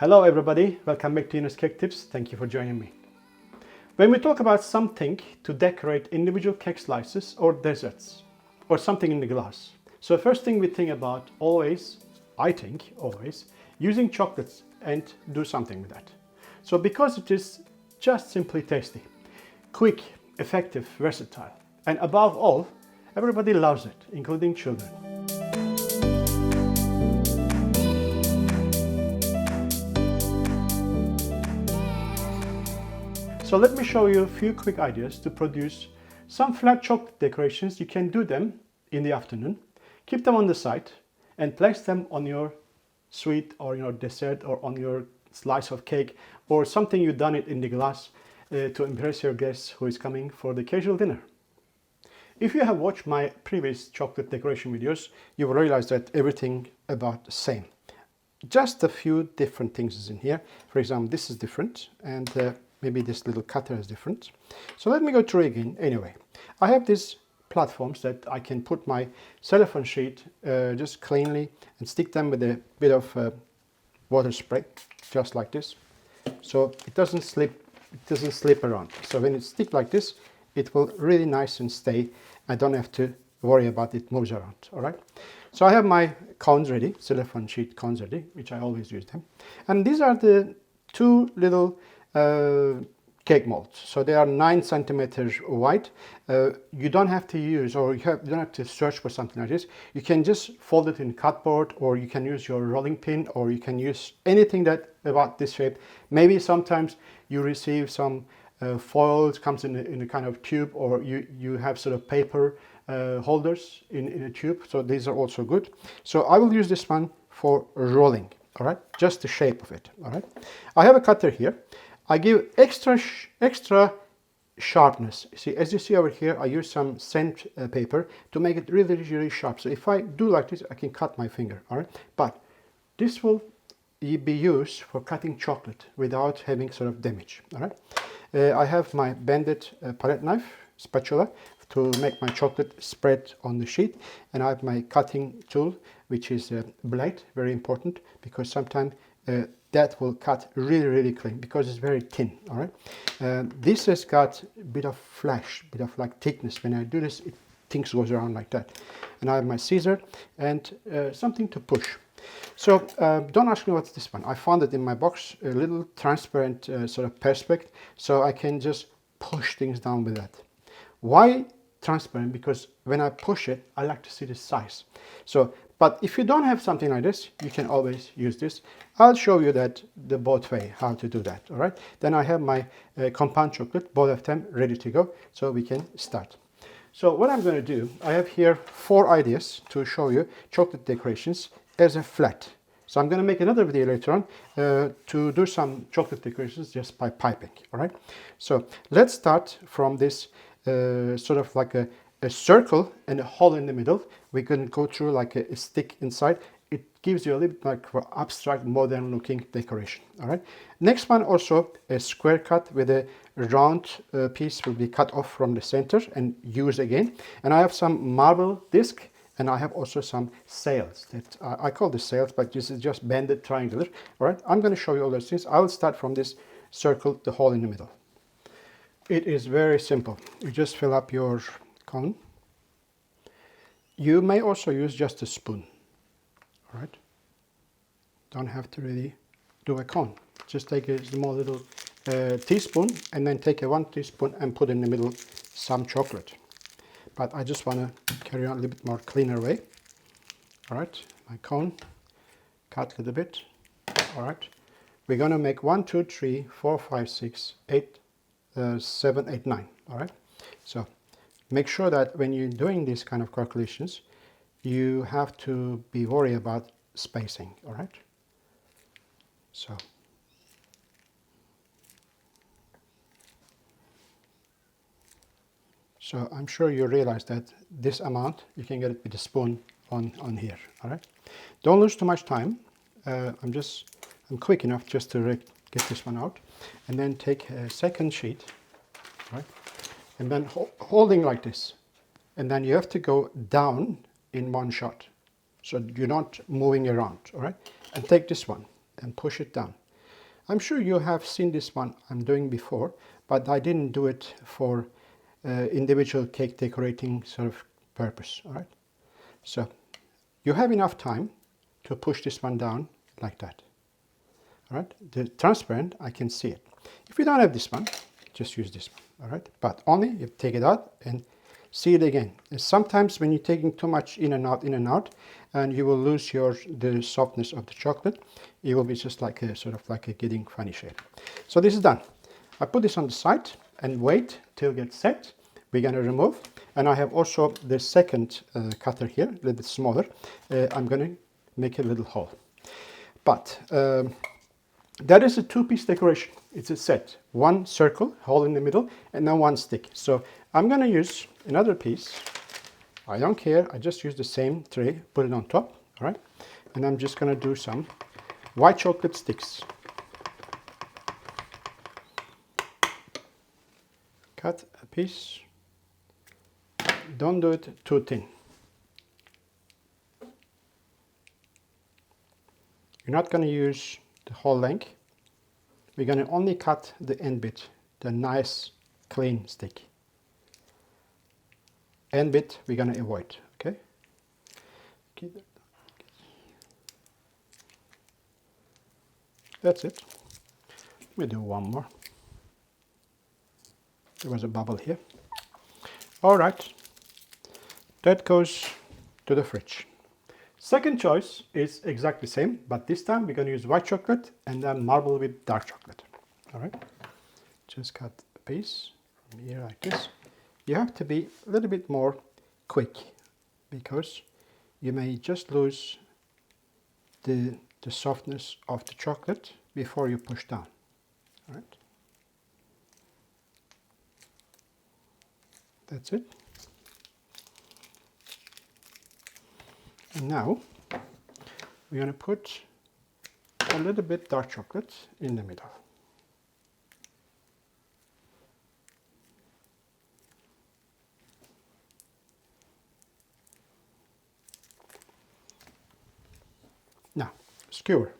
Hello everybody, welcome back to Yunus Cake Tips. Thank you for joining me. When we talk about something to decorate individual cake slices or desserts or something in the glass, so first thing we think about always, I think always, using chocolates and do something with that. So because it is just simply tasty, quick, effective, versatile, and above all, everybody loves it, including children. So let me show you a few quick ideas to produce some flat chocolate decorations. You can do them in the afternoon, keep them on the side and place them on your sweet or your dessert or on your slice of cake or something you've done it in the glass to impress your guests who is coming for the casual dinner. If you have watched my previous chocolate decoration videos, you will realize that everything about the same. Just a few different things is in here. For example, this is different and maybe this little cutter is different. So let me go through again. Anyway, I have these platforms that I can put my cellophane sheet just cleanly and stick them with a bit of water spray, just like this. So it doesn't slip around. So when it sticks like this, it will really nice and stay. I don't have to worry about it moves around, all right? So I have my cones ready, cellophane sheet cones ready, which I always use them. And these are the two little cake molds. So they are 9 centimeters wide. You don't have to use or you don't have to search for something like this. You can just fold it in cardboard or you can use your rolling pin or you can use anything that about this shape. Maybe sometimes you receive some foils, comes in a kind of tube, or you have sort of paper holders in a tube. So these are also good. So I will use this one for rolling, all right? Just the shape of it, all right? I have a cutter here. I give extra sharpness. See, as you see over here, I use some scent paper to make it really, really sharp. So if I do like this, I can cut my finger, all right? But this will be used for cutting chocolate without having sort of damage, all right? I have my bended palette knife, spatula, to make my chocolate spread on the sheet. And I have my cutting tool, which is a blade, very important, because sometimes that will cut really, really clean because it's very thin, all right? This has got a bit of flash, bit of like thickness. When I do this, things goes around like that. And I have my scissor and something to push. So don't ask me what's this one. I found it in my box, a little transparent sort of perspex, so I can just push things down with that. Why transparent? Because when I push it, I like to see the size. So, but if you don't have something like this, you can always use this. I'll show you that the both way how to do that, all right? Then I have my compound chocolate, both of them ready to go, so we can start. So what I'm going to do, I have here 4 ideas to show you chocolate decorations as a flat. So I'm going to make another video later on to do some chocolate decorations just by piping, all right? So let's start from this sort of like a circle and a hole in the middle. We can go through like a stick inside. It gives you a little bit like for abstract, modern looking decoration, all right? Next one also a square cut with a round piece will be cut off from the center and used again. And I have some marble disc and I have also some sails that I call this sails, but this is just bended triangular, all right? I'm going to show you all those things. I will start from this circle, the hole in the middle. It is very simple. You just fill up your cone. You may also use just a spoon, all right? Don't have to really do a cone. Just take a small little teaspoon and then take a 1 teaspoon and put in the middle some chocolate. But I just want to carry on a little bit more cleaner way. All right, my cone, cut a little bit. All right, we're going to make 1, 2, 3, 4, 5, 6, 8, 7, 8, 9. All right, so make sure that when you're doing these kind of calculations, you have to be worried about spacing. All right, so. So I'm sure you realize that this amount, you can get it with a spoon on here, all right? Don't lose too much time. I'm quick enough just to get this one out. And then take a second sheet, right? And then holding like this. And then you have to go down in one shot. So you're not moving around, all right? And take this one and push it down. I'm sure you have seen this one I'm doing before, but I didn't do it for individual cake decorating sort of purpose. All right. So you have enough time to push this one down like that. All right. The transparent, I can see it. If you don't have this one, just use this one. All right. But only you take it out and see it again. And sometimes when you're taking too much in and out, and you will lose the softness of the chocolate. It will be just like a sort of like a getting funny shape. So this is done. I put this on the side and wait till it gets set. We're going to remove. And I have also the second cutter here, a little bit smaller. I'm going to make a little hole. But that is a two-piece decoration. It's a set. One circle, hole in the middle, and then one stick. So I'm going to use another piece. I don't care. I just use the same tray, put it on top. All right. And I'm just going to do some white chocolate sticks. Cut a piece. Don't do it too thin. You're not going to use the whole length. We're going to only cut the end bit, the nice clean stick. End bit we're going to avoid, okay? That's it. We'll do one more. There was a bubble here. All right, that goes to the fridge. Second choice is exactly the same, but this time we're going to use white chocolate and then marble with dark chocolate. All right, just cut a piece from here like this. You have to be a little bit more quick because you may just lose the softness of the chocolate before you push down. All right, that's it. And now we're going to put a little bit dark chocolate in the middle. Now, skewer.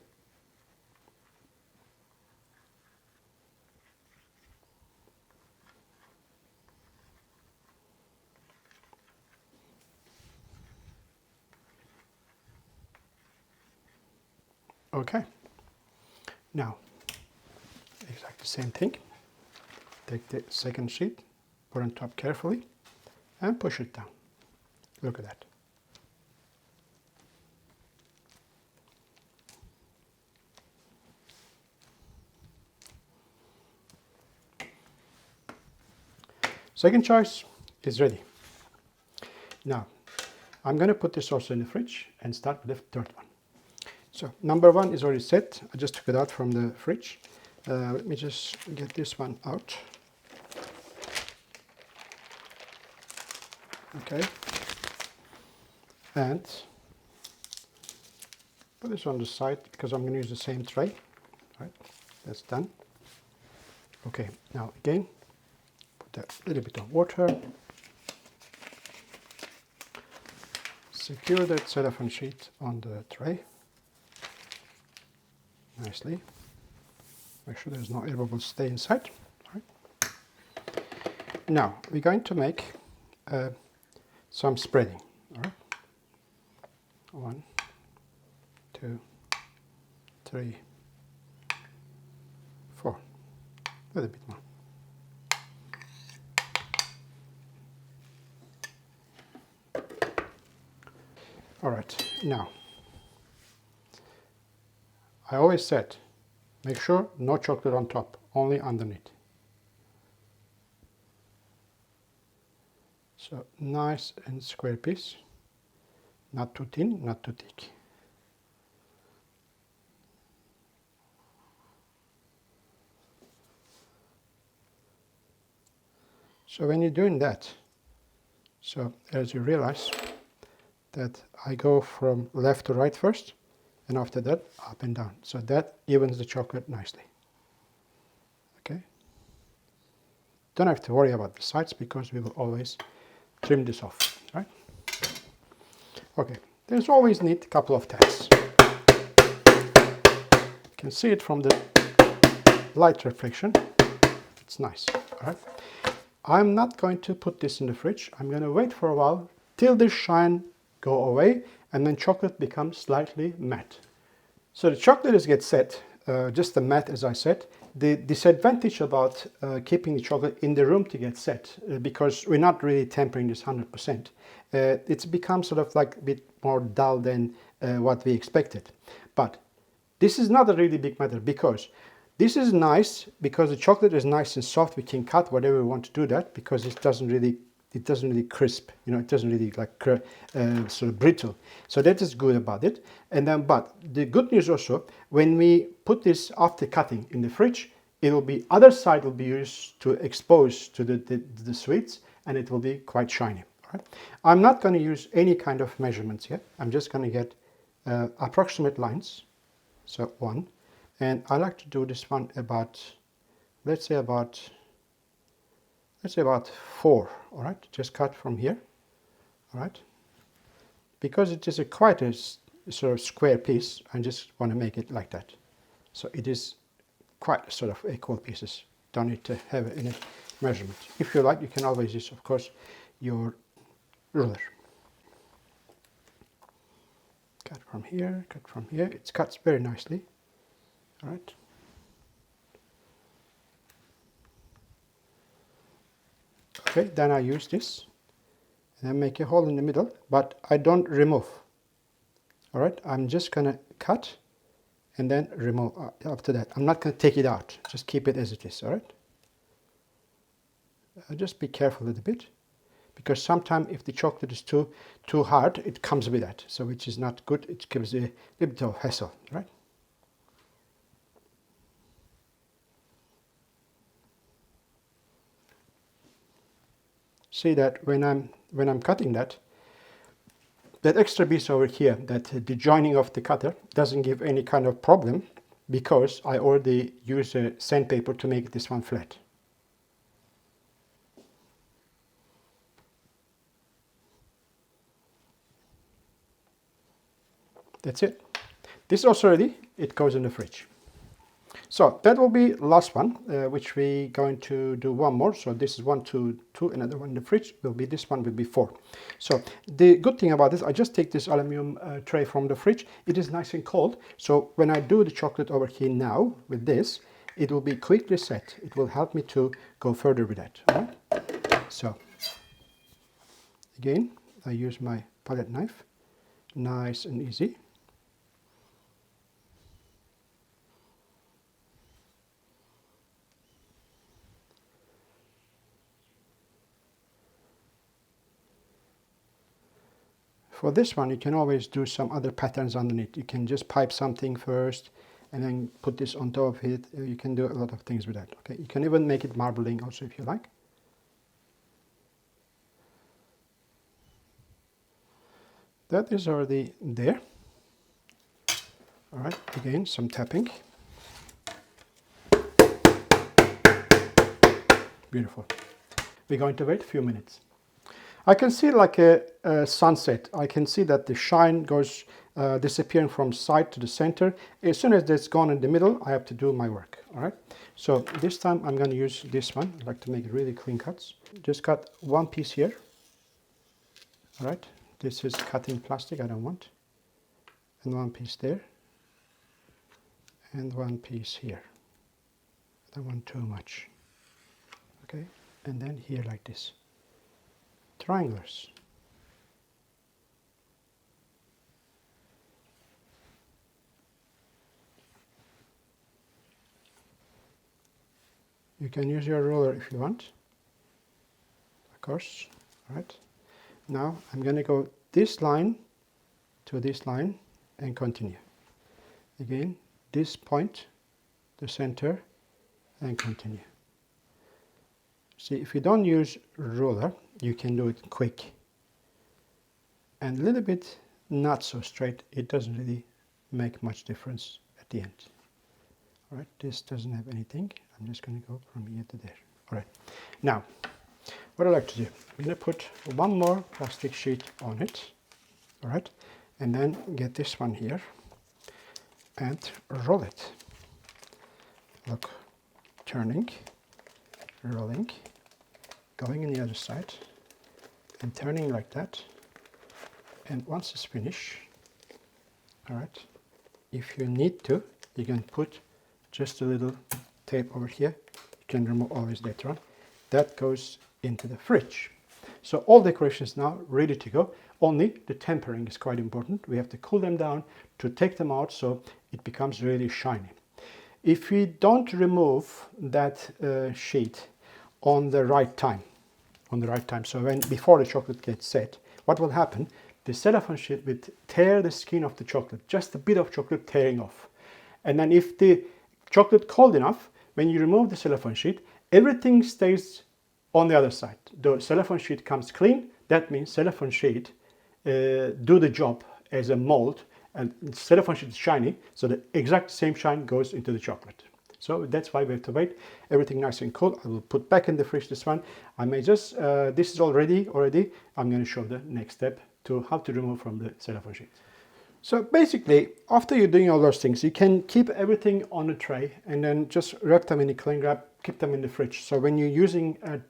Okay, now exactly the same thing. Take the second sheet, put on top carefully, and push it down. Look at that. Second choice is ready. Now, I'm going to put this also in the fridge and start with the third one. So number one is already set. I just took it out from the fridge. Let me just get this one out. Okay. And put this on the side because I'm going to use the same tray. Right, that's done. Okay, now again, put a little bit of water. Secure that cellophane sheet on the tray. Nicely. Make sure there's no air bubbles stay inside. All right. Now we're going to make some spreading. All right. 1, 2, 3, 4. A little bit more. All right. Now, I always said, make sure no chocolate on top, only underneath. So nice and square piece, not too thin, not too thick. So when you're doing that, so as you realize that I go from left to right first, and after that up and down. So that evens the chocolate nicely. Okay. Don't have to worry about the sides because we will always trim this off, right? Okay, there's always need a couple of taps. You can see it from the light reflection. It's nice. All right. I'm not going to put this in the fridge. I'm going to wait for a while till the shine go away and then chocolate becomes slightly matte. So the chocolate is get set, just the matte as I said. The disadvantage about keeping the chocolate in the room to get set, because we're not really tempering this 100%, it's become sort of like a bit more dull than what we expected. But this is not a really big matter, because this is nice because the chocolate is nice and soft. We can cut whatever we want to do that, because it doesn't really crisp, you know, it doesn't really like sort of brittle. So that is good about it. And then, but the good news also, when we put this after cutting in the fridge, it will be, other side will be used to expose to the sweets, and it will be quite shiny. All right? I'm not going to use any kind of measurements here. I'm just going to get approximate lines. So 1, and I like to do this one about, let's say about 4. All right, just cut from here. All right, because it is quite a sort of square piece, I just want to make it like that. So it is quite sort of equal pieces. Don't need to have any measurement. If you like, you can always use, of course, your ruler. Cut from here, cut from here. It cuts very nicely. All right. Okay, then I use this and I make a hole in the middle, but I don't remove. All right, I'm just gonna cut and then remove after that. I'm not gonna take it out, just keep it as it is. All right. Just be careful a little bit, because sometimes if the chocolate is too hard, it comes with that, so which is not good. It gives a little bit of hassle, right? See that when I'm cutting that extra piece over here, that the joining of the cutter doesn't give any kind of problem, because I already use a sandpaper to make this one flat. That's it. This is also ready. It goes in the fridge. So that will be last one, which we going to do one more. So this is 1, 2, 2, another one in the fridge. Will be this one will be 4. So the good thing about this, I just take this aluminum tray from the fridge. It is nice and cold. So when I do the chocolate over here now with this, it will be quickly set. It will help me to go further with that. All right? So again, I use my palette knife. Nice and easy. For this one, you can always do some other patterns underneath. You can just pipe something first and then put this on top of it. You can do a lot of things with that. Okay, you can even make it marbling also if you like. That is already there. All right, again, some tapping. Beautiful. We're going to wait a few minutes. I can see like a sunset. I can see that the shine goes disappearing from side to the center. As soon as that's gone in the middle, I have to do my work. All right. So this time I'm going to use this one. I like to make really clean cuts. Just cut one piece here. All right. This is cutting plastic. I don't want. And one piece there. And one piece here. I don't want too much. Okay. And then here like this. Triangles. You can use your ruler if you want, of course. All right. Now I'm going to go this line to this line and continue. Again, this point, the center, and continue. See, if you don't use ruler, you can do it quick. And a little bit not so straight, it doesn't really make much difference at the end. All right, this doesn't have anything. I'm just going to go from here to there. All right, now, what I like to do, I'm going to put one more plastic sheet on it. All right, and then get this one here and roll it. Look, turning, rolling, going in the other side, and turning like that. And once it's finished, all right, if you need to, you can put just a little tape over here. You can remove always later on. That goes into the fridge. So all decorations now ready to go. Only the tempering is quite important. We have to cool them down to take them out so it becomes really shiny. If we don't remove that sheet on the right time, so before the chocolate gets set, what will happen? The cellophane sheet will tear the skin of the chocolate, just a bit of chocolate tearing off. And then if the chocolate cold enough, when you remove the cellophane sheet, everything stays on the other side. The cellophane sheet comes clean. That means cellophane sheet do the job as a mold, and cellophane sheet is shiny, so the exact same shine goes into the chocolate. So that's why we have to wait. Everything nice and cool. I will put back in the fridge this one. I may just, this is all ready already. I'm going to show the next step to how to remove from the cellophane sheet. So basically, after you're doing all those things, you can keep everything on a tray and then just wrap them in a cling wrap, keep them in the fridge. So when you're using at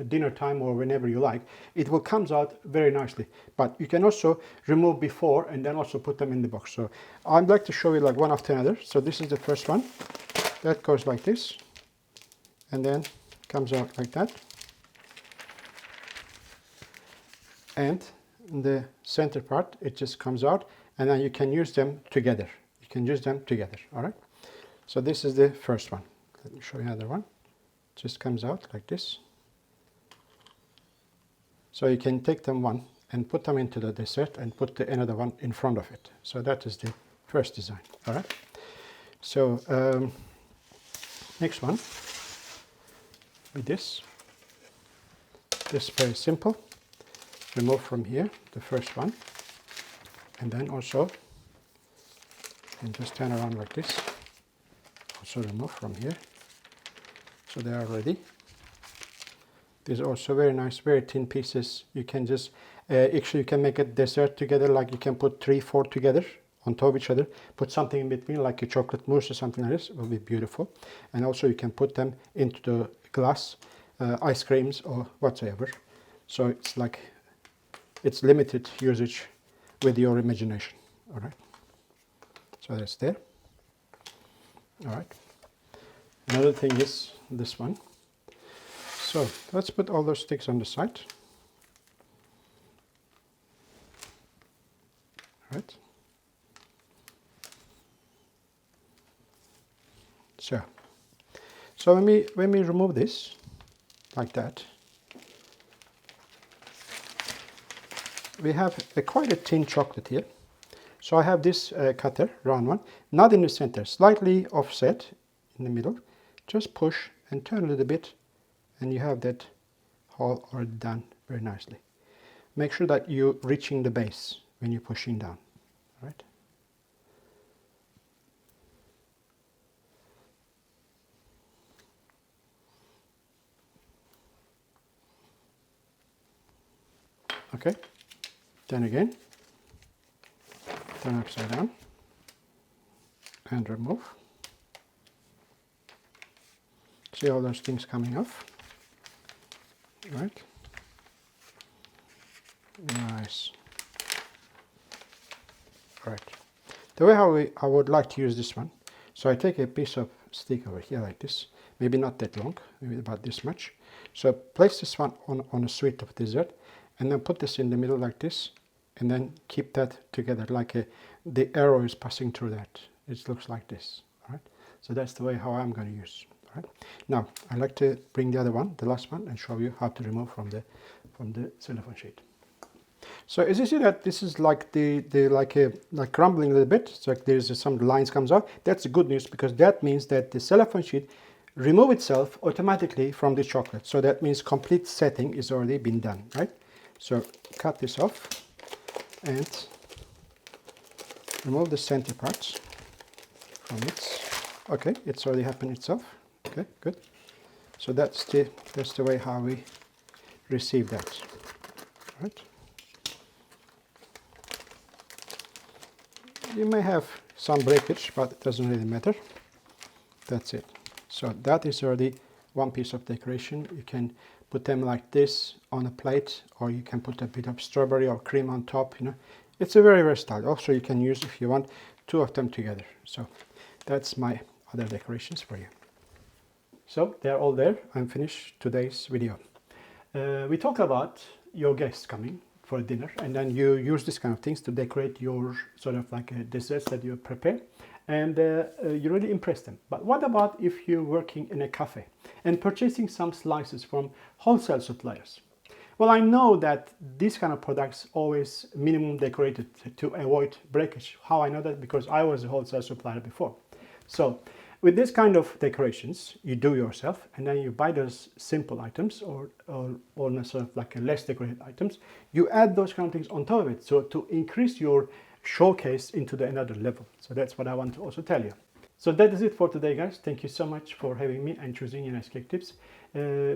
dinner time or whenever you like, it will comes out very nicely. But you can also remove before and then also put them in the box. So I'd like to show you like one after another. So this is the first one. That goes like this and then comes out like that. And the center part, it just comes out. And then you can use them together. You can use them together, all right? So this is the first one. Let me show you another one. It just comes out like this. So you can take them one and put them into the dessert and put another one in front of it. So that is the first design, all right? So next one with this. This is very simple. Remove from here the first one. And then also, and just turn around like this. Also remove from here. So they are ready. These are also very nice, very thin pieces. You can just, actually you can make a dessert together, like you can put 3, 4 together on top of each other. Put something in between, like a chocolate mousse or something like this. It will be beautiful. And also you can put them into the glass, ice creams or whatsoever. So it's like, it's limited usage with your imagination, all right? So that's there, all right? Another thing is this one. So let's put all those sticks on the side. All right. So when we remove this like that, we have quite a thin chocolate here. So I have this cutter, round one, not in the center, slightly offset in the middle. Just push and turn a little bit, and you have that hole already done very nicely. Make sure that you're reaching the base when you're pushing down, all right? Okay. Then again, turn upside down and remove. See all those things coming off, right? Nice. Right. The way I would like to use this one, so I take a piece of stick over here like this, maybe not that long, maybe about this much. So place this one on a sweet of dessert, and then put this in the middle like this, and then keep that together like the arrow is passing through that. It looks like this, all right? So that's the way how I'm going to use, all right? Now, I'd like to bring the other one, the last one, and show you how to remove from the cellophane sheet. So as you see that this is like like crumbling a little bit, so like there's some lines comes out. That's good news, because that means that the cellophane sheet remove itself automatically from the chocolate. So that means complete setting is already been done, right? So cut this off and remove the center parts from it. Okay, it's already happened itself. Okay, good. So that's the way how we receive that. All right. You may have some breakage, but it doesn't really matter. That's it. So that is already one piece of decoration. You can put them like this on a plate, or you can put a bit of strawberry or cream on top, you know. It's a very versatile. Also, you can use, if you want, two of them together. So that's my other decorations for you. So they're all there. I'm finished today's video. We talk about your guests coming for dinner, and then you use these kind of things to decorate your sort of like desserts that you prepare, and you really impress them. But what about if you're working in a cafe and purchasing some slices from wholesale suppliers? Well, I know that these kind of products always minimum decorated to avoid breakage. How I know that? Because I was a wholesale supplier before. So with this kind of decorations, you do yourself, and then you buy those simple items or sort of like less decorated items. You add those kind of things on top of it, so to increase your showcase into another level. So that's what I want to also tell you. So that is it for today, guys. Thank you so much for having me and choosing Nice Cake Tips.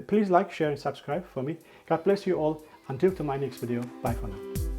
Please like, share, and subscribe for me. God bless you all. Until to my next video. Bye for now.